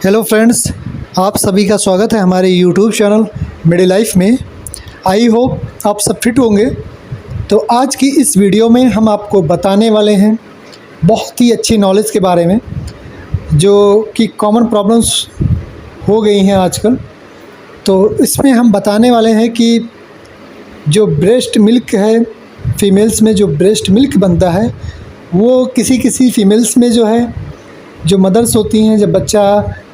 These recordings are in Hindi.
हेलो फ्रेंड्स, आप सभी का स्वागत है हमारे यूट्यूब चैनल मेडी लाइफ में। आई होप आप सब फिट होंगे। तो आज की इस वीडियो में हम आपको बताने वाले हैं बहुत ही अच्छी नॉलेज के बारे में, जो कि कॉमन प्रॉब्लम्स हो गई हैं आजकल। तो इसमें हम बताने वाले हैं कि जो ब्रेस्ट मिल्क है, फीमेल्स में जो ब्रेस्ट मिल्क बनता है, वो किसी किसी फीमेल्स में जो है, जो मदर्स होती हैं, जब बच्चा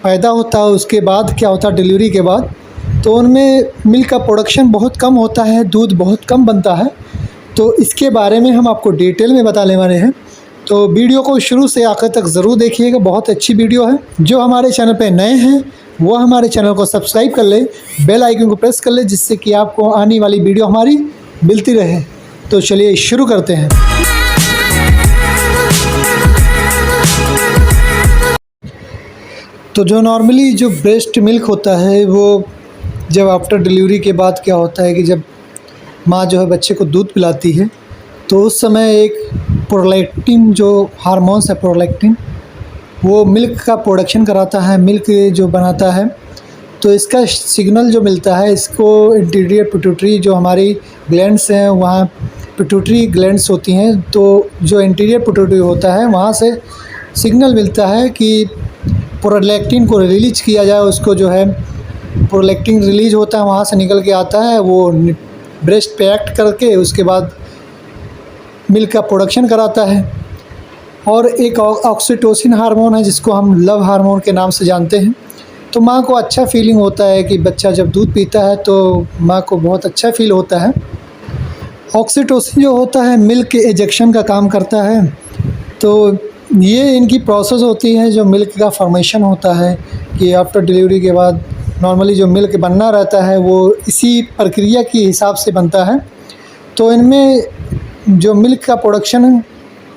पैदा होता है उसके बाद क्या होता है, डिलीवरी के बाद, तो उनमें मिल्क का प्रोडक्शन बहुत कम होता है, दूध बहुत कम बनता है। तो इसके बारे में हम आपको डिटेल में बताने वाले हैं। तो वीडियो को शुरू से आखिर तक ज़रूर देखिएगा, बहुत अच्छी वीडियो है। जो हमारे चैनल पे नए हैं वो हमारे चैनल को सब्सक्राइब कर ले, बेल आइकन को प्रेस कर ले, जिससे कि आपको आने वाली वीडियो हमारी मिलती रहे। तो चलिए शुरू करते हैं। तो जो नॉर्मली जो ब्रेस्ट मिल्क होता है, वो जब आफ्टर डिलीवरी के बाद क्या होता है कि जब माँ जो है बच्चे को दूध पिलाती है, तो उस समय एक प्रोलैक्टिन जो हार्मोन्स है, प्रोलैक्टिन, वो मिल्क का प्रोडक्शन कराता है, मिल्क जो बनाता है। तो इसका सिग्नल जो मिलता है, इसको इंटीरियर पिट्यूटरी जो हमारी ग्लैंड्स हैं, वहाँ पिट्यूटरी ग्लैंड्स होती हैं, तो जो इंटीरियर पिट्यूटरी होता है वहाँ से सिग्नल मिलता है कि प्रोलैक्टिन को रिलीज किया जाए। उसको जो है प्रोलैक्टिन रिलीज होता है, वहाँ से निकल के आता है, वो ब्रेस्ट पे एक्ट करके उसके बाद मिल्क का प्रोडक्शन कराता है। और एक ऑक्सीटोसिन हार्मोन है, जिसको हम लव हार्मोन के नाम से जानते हैं। तो माँ को अच्छा फीलिंग होता है कि बच्चा जब दूध पीता है तो माँ को बहुत अच्छा फील होता है। ऑक्सीटोसिन जो होता है मिल्क एजेक्शन का काम करता है। तो ये इनकी प्रोसेस होती है, जो मिल्क का फॉर्मेशन होता है कि आफ्टर डिलीवरी के बाद नॉर्मली जो मिल्क बनना रहता है वो इसी प्रक्रिया के हिसाब से बनता है। तो इनमें जो मिल्क का प्रोडक्शन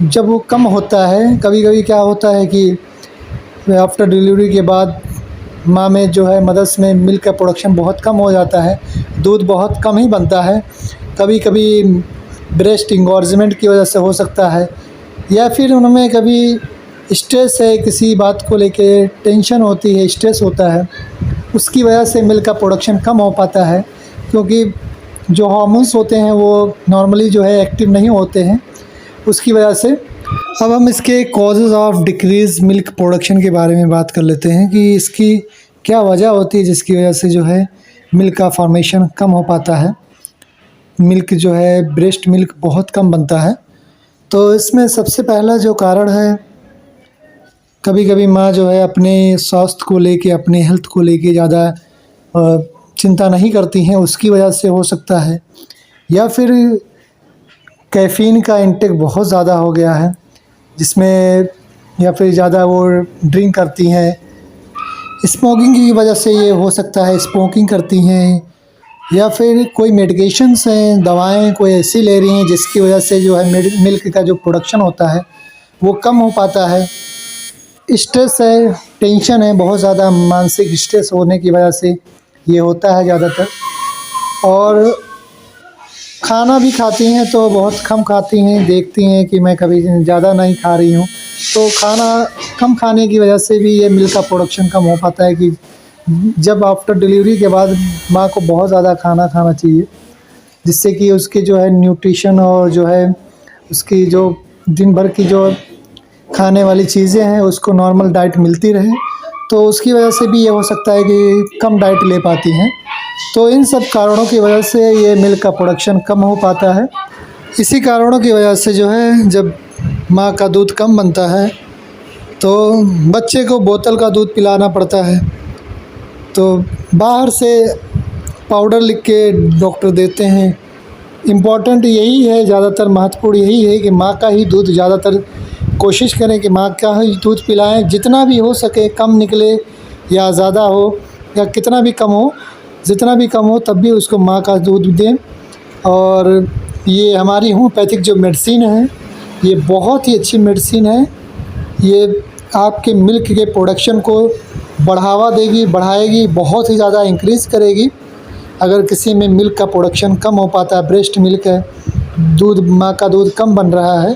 जब वो कम होता है, कभी कभी क्या होता है कि आफ्टर डिलीवरी के बाद माँ में जो है, मदर्स में मिल्क का प्रोडक्शन बहुत कम हो जाता है, दूध बहुत कम ही बनता है। कभी कभी ब्रेस्ट इंगॉर्जमेंट की वजह से हो सकता है, या फिर उनमें कभी स्ट्रेस है, किसी बात को लेके टेंशन होती है, स्ट्रेस होता है, उसकी वजह से मिल्क का प्रोडक्शन कम हो पाता है, क्योंकि जो हार्मोन्स होते हैं वो नॉर्मली जो है एक्टिव नहीं होते हैं, उसकी वजह से। अब हम इसके causes of decrease milk production के बारे में बात कर लेते हैं कि इसकी क्या वजह होती है जिसकी वजह से जो है मिल्क का फॉर्मेशन कम हो पाता है, मिल्क जो है ब्रेस्ट मिल्क बहुत कम बनता है। तो इसमें सबसे पहला जो कारण है, कभी कभी माँ जो है अपने स्वास्थ्य को लेके, अपने हेल्थ को लेके ज़्यादा चिंता नहीं करती हैं, उसकी वजह से हो सकता है। या फिर कैफ़ीन का इंटेक बहुत ज़्यादा हो गया है, जिसमें या फिर ज़्यादा वो ड्रिंक करती हैं, स्मोकिंग की वजह से ये हो सकता है, स्मोकिंग करती हैं, या फिर कोई मेडिकेशंस हैं, दवाएं कोई ऐसी ले रही हैं जिसकी वजह से जो है मिल्क का जो प्रोडक्शन होता है वो कम हो पाता है। स्ट्रेस है, टेंशन है, बहुत ज़्यादा मानसिक स्ट्रेस होने की वजह से ये होता है ज़्यादातर। और खाना भी खाती हैं तो बहुत कम खाती हैं, देखती हैं कि मैं कभी ज़्यादा नहीं खा रही हूँ, तो खाना कम खाने की वजह से भी ये मिल्क का प्रोडक्शन कम हो पाता है। कि जब आफ्टर डिलीवरी के बाद माँ को बहुत ज़्यादा खाना खाना चाहिए, जिससे कि उसके जो है न्यूट्रिशन और जो है उसकी जो दिन भर की जो खाने वाली चीज़ें हैं उसको नॉर्मल डाइट मिलती रहे। तो उसकी वजह से भी ये हो सकता है कि कम डाइट ले पाती हैं। तो इन सब कारणों की वजह से ये मिल्क का प्रोडक्शन कम हो पाता है। इसी कारणों की वजह से जो है, जब माँ का दूध कम बनता है तो बच्चे को बोतल का दूध पिलाना पड़ता है। तो बाहर से पाउडर लिख के डॉक्टर देते हैं। इम्पॉर्टेंट यही है, ज़्यादातर महत्वपूर्ण यही है कि माँ का ही दूध, ज़्यादातर कोशिश करें कि माँ का ही दूध पिलाएं, जितना भी हो सके, कम निकले या ज़्यादा हो या कितना भी कम हो, जितना भी कम हो तब भी उसको माँ का दूध दें। और ये हमारी होम्योपैथिक जो मेडिसिन है, ये बहुत ही अच्छी मेडिसिन है। ये आपके मिल्क के प्रोडक्शन को बढ़ावा देगी, बढ़ाएगी, बहुत ही ज़्यादा इंक्रीज़ करेगी। अगर किसी में मिल्क का प्रोडक्शन कम हो पाता है, ब्रेस्ट मिल्क है, दूध, माँ का दूध कम बन रहा है,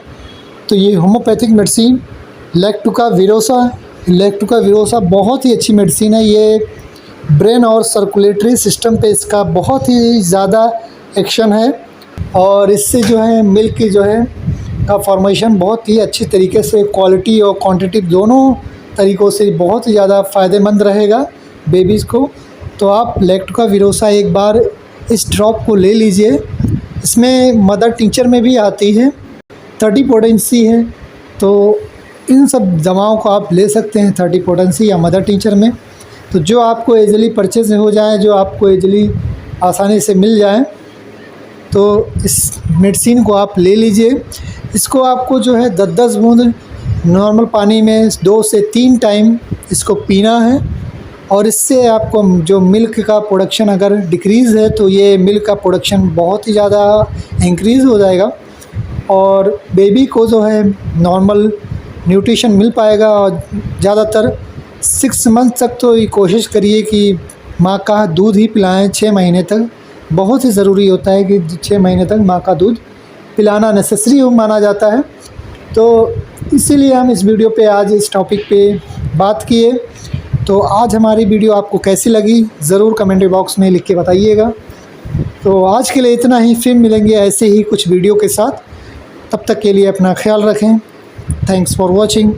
तो ये होम्योपैथिक मेडिसिन लैक्टुका विरोसा लैक्टोका विरोसा बहुत ही अच्छी मेडिसिन है। ये ब्रेन और सर्कुलेटरी सिस्टम पे इसका बहुत ही ज़्यादा एक्शन है और इससे जो है मिल्क की जो है का फॉर्मेशन बहुत ही अच्छी तरीके से क्वालिटी और क्वांटिटी दोनों तरीक़ों से बहुत ही ज़्यादा फ़ायदेमंद रहेगा बेबीज़ को। तो आप लैक्टोका विरोसा एक बार इस ड्रॉप को ले लीजिए। इसमें मदर टिंचर में भी आती है, 30 पोटेंसी है, तो इन सब दवाओं को आप ले सकते हैं 30 पोटेंसी या मदर टिंचर में। तो जो आपको ईज़िली परचेज हो जाए, जो आपको ईज़िली आसानी से मिल जाए, तो इस मेडिसिन को आप ले लीजिए। इसको आपको जो है 10-10 बूंद नॉर्मल पानी में 2 से 3 टाइम इसको पीना है और इससे आपको जो मिल्क का प्रोडक्शन अगर डिक्रीज़ है तो ये मिल्क का प्रोडक्शन बहुत ही ज़्यादा इंक्रीज़ हो जाएगा और बेबी को जो है नॉर्मल न्यूट्रिशन मिल पाएगा। और ज़्यादातर 6 मंथ तक तो ये कोशिश करिए कि माँ का दूध ही पिलाएं 6 महीने तक। बहुत ही ज़रूरी होता है कि 6 महीने तक माँ का दूध पिलाना नेसेसरी माना जाता है। तो इसीलिए हम इस वीडियो पे आज इस टॉपिक पे बात किए। तो आज हमारी वीडियो आपको कैसी लगी ज़रूर कमेंट बॉक्स में लिख के बताइएगा। तो आज के लिए इतना ही, फिर मिलेंगे ऐसे ही कुछ वीडियो के साथ। तब तक के लिए अपना ख्याल रखें। Thanks for watching.